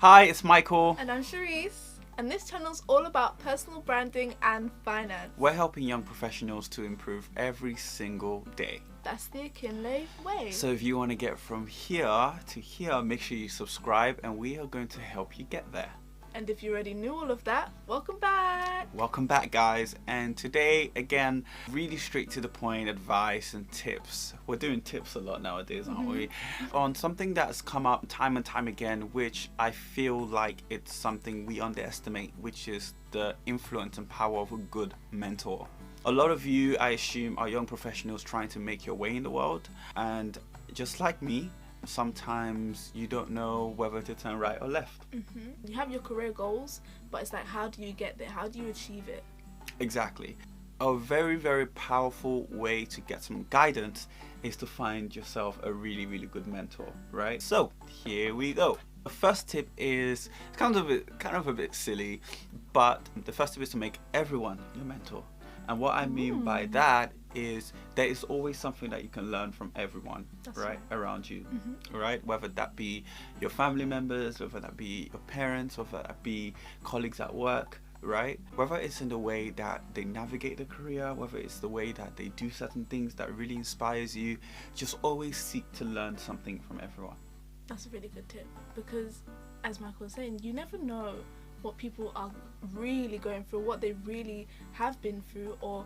Hi, it's Michael. And I'm Charisse, and this channel's all about personal branding and finance. We're helping young professionals to improve every single day. That's the Akinle way. So if you want to get from here to here, make sure you subscribe and we are going to help you get there. And if you already knew all of that, welcome back. Welcome back, guys. And today, again, really straight to the point advice and tips. We're doing tips a lot nowadays, aren't we? On something that's come up time and time again, which I feel like it's something we underestimate, which is the influence and power of a good mentor. A lot of you, I assume, are young professionals trying to make your way in the world. And just like me, sometimes you don't know whether to turn right or left. You have your career goals, but it's like, how do you get there? How do you achieve it? Exactly. A very, very powerful way to get some guidance is to find yourself a really, really good mentor, right? So here we go. The first tip is kind of a bit silly, but the first tip is to make everyone your mentor. And what I mean by that is there is always something that you can learn from everyone, right, around you, right? Whether that be your family members, whether that be your parents, whether that be colleagues at work, right? Whether it's in the way that they navigate the career, whether it's the way that they do certain things that really inspires you, just always seek to learn something from everyone. That's a really good tip, because as Michael was saying, you never know what people are really going through, what they really have been through, or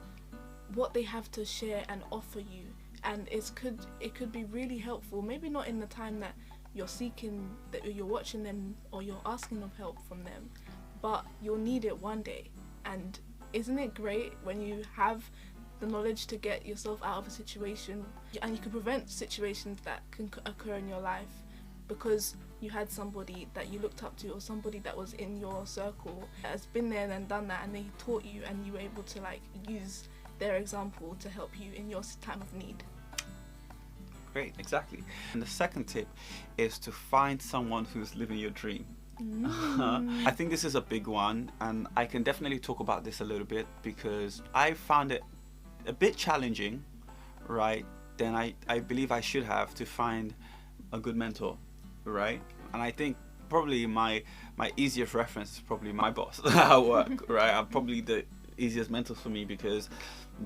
what they have to share and offer you. And it could be really helpful, maybe not in the time that you're seeking, that you're watching them or you're asking of help from them, but you'll need it one day. And isn't it great when you have the knowledge to get yourself out of a situation, and you can prevent situations that can occur in your life because you had somebody that you looked up to, or somebody that was in your circle that has been there and done that, and they taught you, and you were able to use their example to help you in your time of need. Great, exactly. And the second tip is to find someone who's living your dream. I think this is a big one, and I can definitely talk about this a little bit because I found it a bit challenging, right? Then I believe I should have to find a good mentor, right? And I think probably my easiest reference is probably my boss at work, right? I'm probably the easiest mentors for me because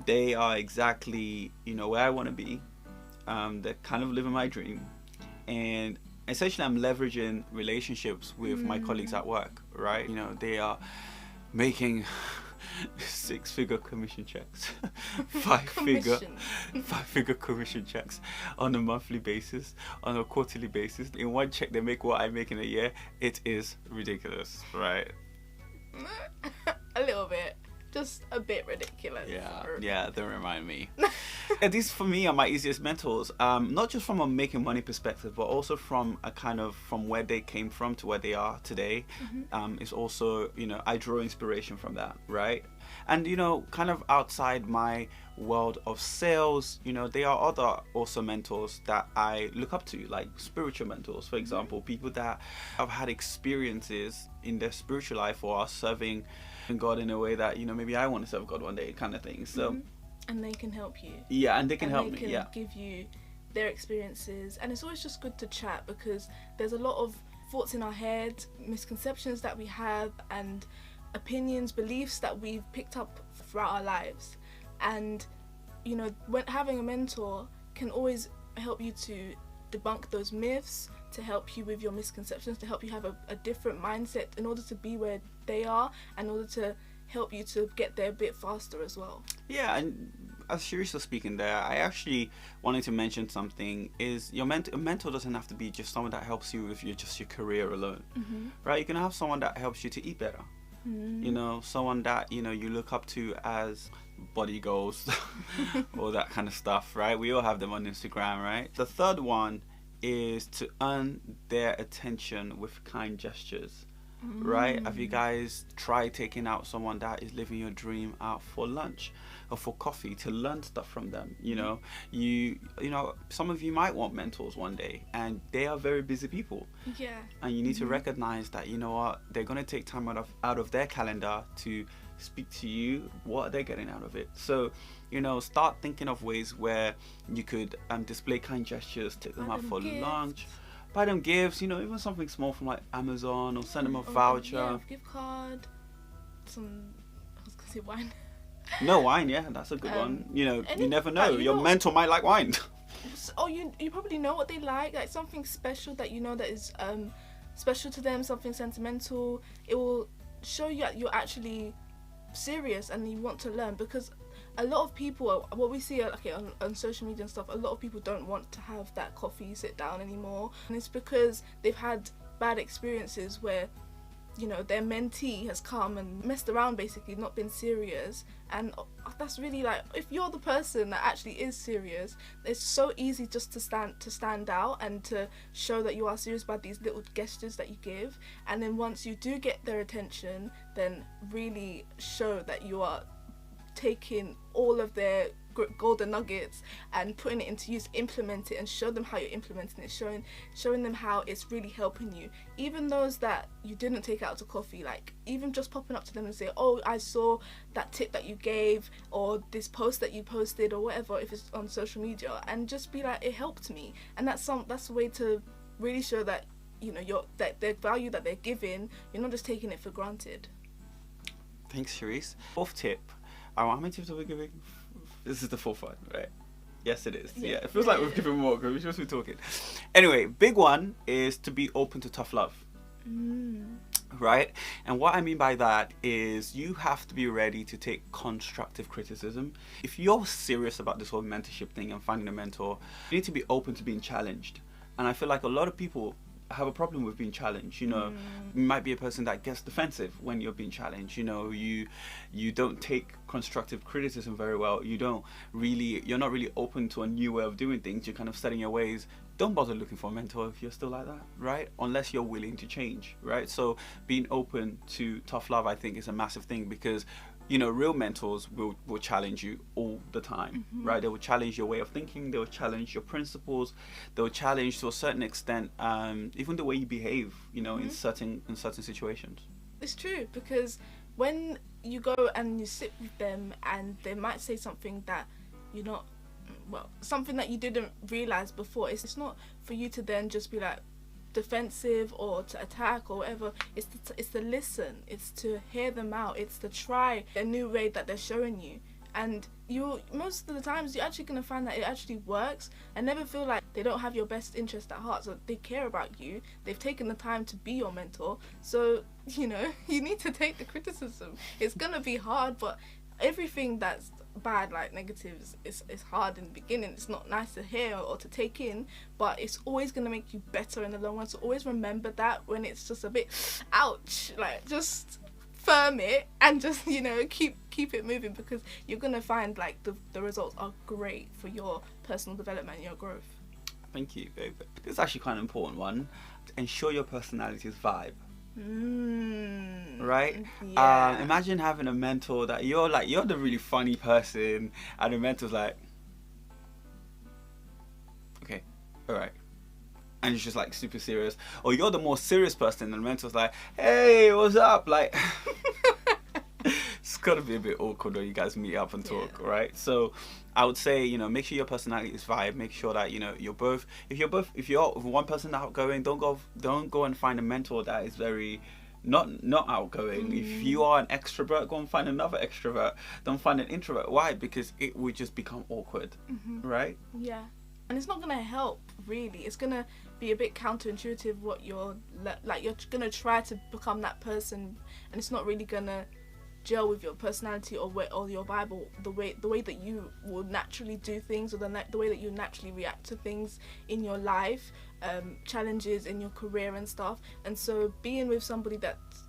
they are exactly, where I want to be. They're kind of living my dream, and essentially I'm leveraging relationships with my colleagues at work, right? They are making 6-figure commission checks, 5-figure commission checks on a monthly basis, on a quarterly basis. In one check they make what I make in a year. It is ridiculous, right? A little bit. Just a bit ridiculous. Yeah, don't remind me. And these for me are my easiest mentors, not just from a making money perspective, but also from a kind of from where they came from to where they are today. It's also, I draw inspiration from that, right? And kind of outside my world of sales, there are other also mentors that I look up to, like spiritual mentors, for example, people that have had experiences in their spiritual life or are serving God in a way that maybe I want to serve God one day, kind of thing. So and they can help you. Yeah, and they can help me. They can give you their experiences, and it's always just good to chat because there's a lot of thoughts in our head, misconceptions that we have, and opinions, beliefs that we've picked up throughout our lives. And when having a mentor can always help you to debunk those myths, to help you with your misconceptions, to help you have a different mindset in order to be where they are, in order to help you to get there a bit faster as well. Yeah, and as Charisse was speaking there, I actually wanted to mention something is a mentor doesn't have to be just someone that helps you with your career alone, right? You can have someone that helps you to eat better. Someone that you look up to as body goals all that kind of stuff, right? We all have them on Instagram, right? The third one is to earn their attention with kind gestures, right? Have you guys tried taking out someone that is living your dream out for lunch or for coffee to learn stuff from them? Some of you might want mentors one day, and they are very busy people. Yeah. And you need to recognize that they're going to take time out of their calendar to speak to you. What are they getting out of it? So start thinking of ways where you could display kind gestures, take them out for lunch, buy them gifts, you know, even something small from like Amazon, or send them a voucher. Yeah, gift card, I was gonna say wine. No, wine, yeah, that's a good one. You know, you never know. you Your know, mentor might like wine. Or you probably know what they like something special that you know that is special to them, something sentimental. It will show you that you're actually serious and you want to learn, because a lot of people, what we see on social media and stuff, a lot of people don't want to have that coffee sit down anymore, and it's because they've had bad experiences where, you know, their mentee has come and messed around, basically not been serious. And that's really like, if you're the person that actually is serious, it's so easy just to stand out and to show that you are serious by these little gestures that you give. And then once you do get their attention, then really show that you are taking all of their golden nuggets and putting it into use, implement it, and show them how you're implementing it, showing them how it's really helping you. Even those that you didn't take out to coffee, like even just popping up to them and say, oh, I saw that tip that you gave, or this post that you posted, or whatever, if it's on social media, and just be like, it helped me. And that's a way to really show that, you know, that the value that they're giving, you're not just taking it for granted. Thanks, Charisse. Fourth tip. How many tips are we giving? This is the fourth one, right? Yes, it is. Yeah, it feels like we've given more because we're supposed to be talking. Anyway, big one is to be open to tough love. Right? And what I mean by that is you have to be ready to take constructive criticism. If you're serious about this whole mentorship thing and finding a mentor, you need to be open to being challenged. And I feel like a lot of people have a problem with being challenged. You know, you might be a person that gets defensive when you're being challenged. You know, you don't take constructive criticism very well. You're not really open to a new way of doing things. You're kind of set in your ways. Don't bother looking for a mentor if you're still like that, right? Unless you're willing to change, right? So being open to tough love, I think, is a massive thing, because, you know, real mentors will challenge you all the time, right? They will challenge your way of thinking. They will challenge your principles. They will challenge, to a certain extent, even the way you behave, you know, in certain situations. It's true, because when you go and you sit with them and they might say something that you're not, well, something that you didn't realize before, it's not for you to then just be like defensive or to attack or whatever. It's to listen, it's to hear them out, it's to try a new way that they're showing you. And you, most of the times, you're actually going to find that it actually works, and never feel like they don't have your best interest at heart. So they care about you, they've taken the time to be your mentor, so, you know, you need to take the criticism. It's going to be hard, but everything that's bad, like negatives, it's hard in the beginning. It's not nice to hear or to take in, but it's always going to make you better in the long run. So always remember that when it's just a bit ouch, like just firm it and just, you know, keep it moving, because you're going to find like the results are great for your personal development and your growth. Thank you. This is actually quite an important one. Ensure your personality's vibe. Right? Yeah. Imagine having a mentor that you're the really funny person, and the mentor's like, okay, all right, and it's just like super serious. Or you're the more serious person, and the mentor's like, hey, what's up? Like, it's gotta be a bit awkward when you guys meet up and talk, right? So I would say, you know, make sure your personality is vibe. Make sure that, you know, you're both. If you're one person outgoing, don't go and find a mentor that is very not outgoing. If you are an extrovert, go and find another extrovert. Don't find an introvert. Why? Because it would just become awkward, right? Yeah, and it's not gonna help really. It's gonna be a bit counterintuitive. What you're gonna try to become that person, and it's not really gonna gel with your personality or your vibe, or the way that you will naturally do things, or the way that you naturally react to things in your life, challenges in your career and stuff. And so being with somebody that's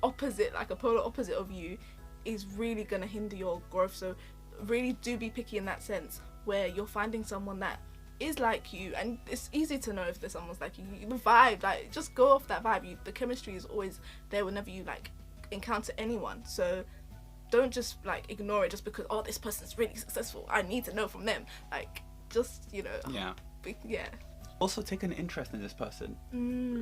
opposite, like a polar opposite of you, is really going to hinder your growth. So really do be picky in that sense, where you're finding someone that is like you, and it's easy to know if there's someone's like you. The vibe, like, just go off that vibe. The chemistry is always there whenever you like encounter anyone. So don't just like ignore it just because, oh, this person's really successful, I need to know from them. Like, just, you know, also take an interest in this person,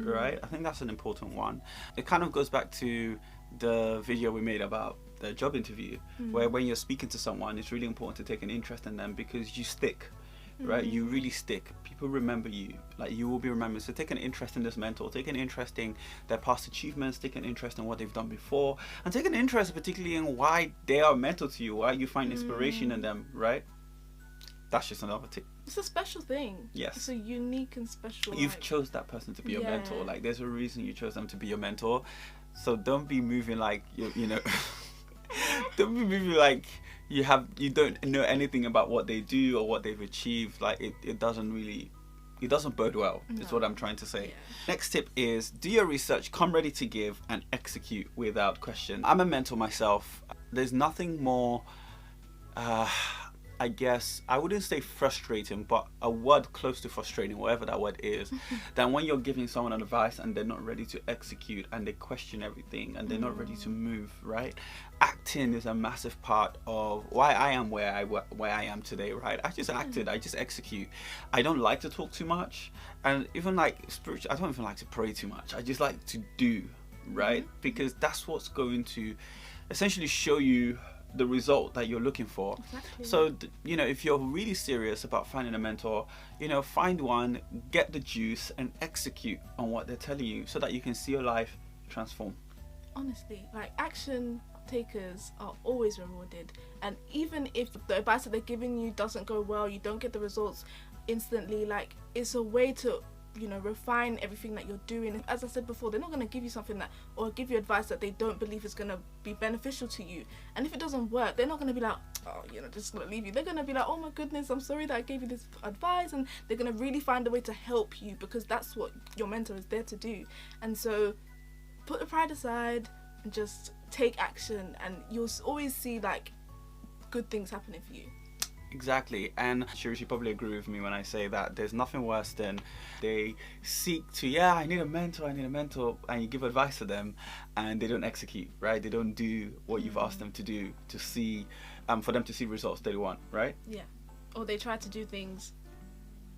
right? I think that's an important one. It kind of goes back to the video we made about the job interview, where when you're speaking to someone, it's really important to take an interest in them, because you stick. right? You really stick. People remember you. Like, you will be remembered. So take an interest in this mentor. Take an interest in their past achievements. Take an interest in what they've done before. And take an interest particularly in why they are a mentor to you, why you find inspiration in them, right? That's just another tip. It's a special thing. Yes. It's a unique and special. You've chose that person to be your mentor. Like, there's a reason you chose them to be your mentor. So don't be moving like you know. Don't be moving like you don't know anything about what they do or what they've achieved. Like, it doesn't bode well. No. Is what I'm trying to say. Yeah. Next tip is do your research, come ready to give, and execute without question. I'm a mentor myself. There's nothing more I guess I wouldn't say frustrating, but a word close to frustrating, whatever that word is, than when you're giving someone advice and they're not ready to execute and they question everything and they're not ready to move, right? Acting is a massive part of why I am where I am today, right? I just acted, I just execute. I don't like to talk too much, and even like spiritual, I don't even like to pray too much. I just like to do, right? Because that's what's going to essentially show you the result that you're looking for. Exactly. So you know, if you're really serious about finding a mentor, you know, find one, get the juice, and execute on what they're telling you so that you can see your life transform. Honestly, like, action takers are always rewarded, and even if the advice that they're giving you doesn't go well, you don't get the results instantly, like, it's a way to, you know, refine everything that you're doing. As I said before, they're not going to give you something that, or give you advice that they don't believe is going to be beneficial to you. And if it doesn't work, they're not going to be like, oh, you know, just going to leave you. They're going to be like, oh my goodness, I'm sorry that I gave you this advice. And they're going to really find a way to help you, because that's what your mentor is there to do. And so put the pride aside and just take action, and you'll always see like good things happening for you. Exactly, and she probably agree with me when I say that there's nothing worse than they seek to, I need a mentor, and you give advice to them and they don't execute, right? They don't do what you've asked them to do to see, for them to see results they want, right? Yeah, or they try to do things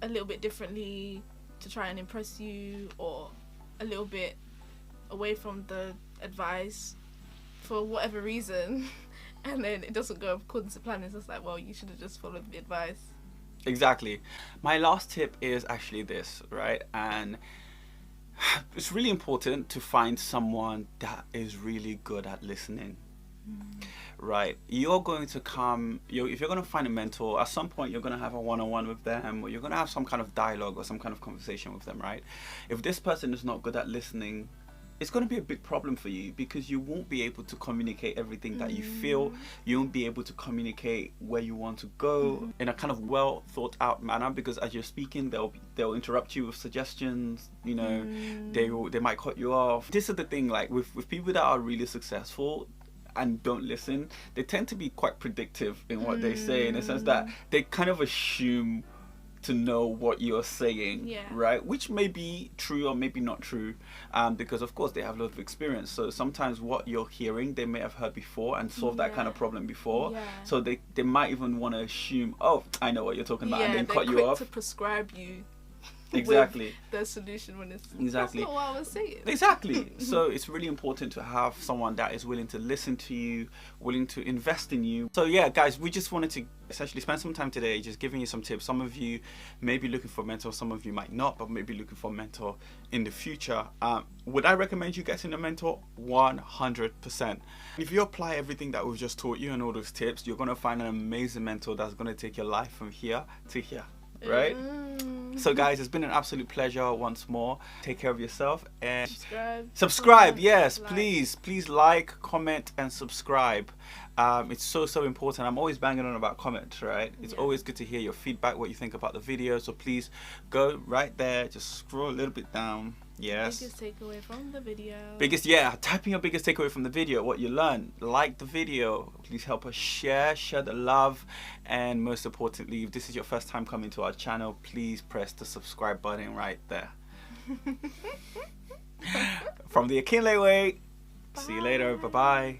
a little bit differently to try and impress you, or a little bit away from the advice for whatever reason. And then it doesn't go according to plan. It's just like, well, you should have just followed the advice. Exactly. My last tip is actually this, right? And it's really important to find someone that is really good at listening. Right? You're going to if you're going to find a mentor, at some point you're going to have a one-on-one with them, or you're going to have some kind of dialogue or some kind of conversation with them, right? If this person is not good at listening, it's going to be a big problem for you, because you won't be able to communicate everything that you feel. You won't be able to communicate where you want to go in a kind of well thought out manner, because as you're speaking, they'll interrupt you with suggestions, you know, they might cut you off. This is the thing, like with people that are really successful and don't listen, they tend to be quite predictive in what they say, in the sense that they kind of assume to know what you're saying, right? Which may be true or maybe not true, because of course they have a lot of experience. So sometimes what you're hearing, they may have heard before and solved that kind of problem before. So they might even want to assume, oh, I know what you're talking about, and then cut you off. To prescribe you exactly the solution when it's exactly that's not what I was saying. Exactly. So it's really important to have someone that is willing to listen to you, willing to invest in you. So yeah, guys, we just wanted to essentially spend some time today just giving you some tips. Some of you may be looking for a mentor, some of you might not, but maybe looking for a mentor in the future. Would I recommend you getting a mentor? 100%. If you apply everything that we've just taught you and all those tips, you're going to find an amazing mentor that's going to take your life from here to here, right? So guys, it's been an absolute pleasure once more. Take care of yourself and subscribe. Yes, please like, comment, and subscribe. It's so important. I'm always banging on about comments, right? It's always good to hear your feedback, what you think about the video. So please go right there, just scroll a little bit down. Yes. Biggest takeaway from the video. Type in your biggest takeaway from the video, what you learned. Like the video. Please help us share the love. And most importantly, if this is your first time coming to our channel, please press the subscribe button right there. From the Akinle way. See you later. Bye-bye.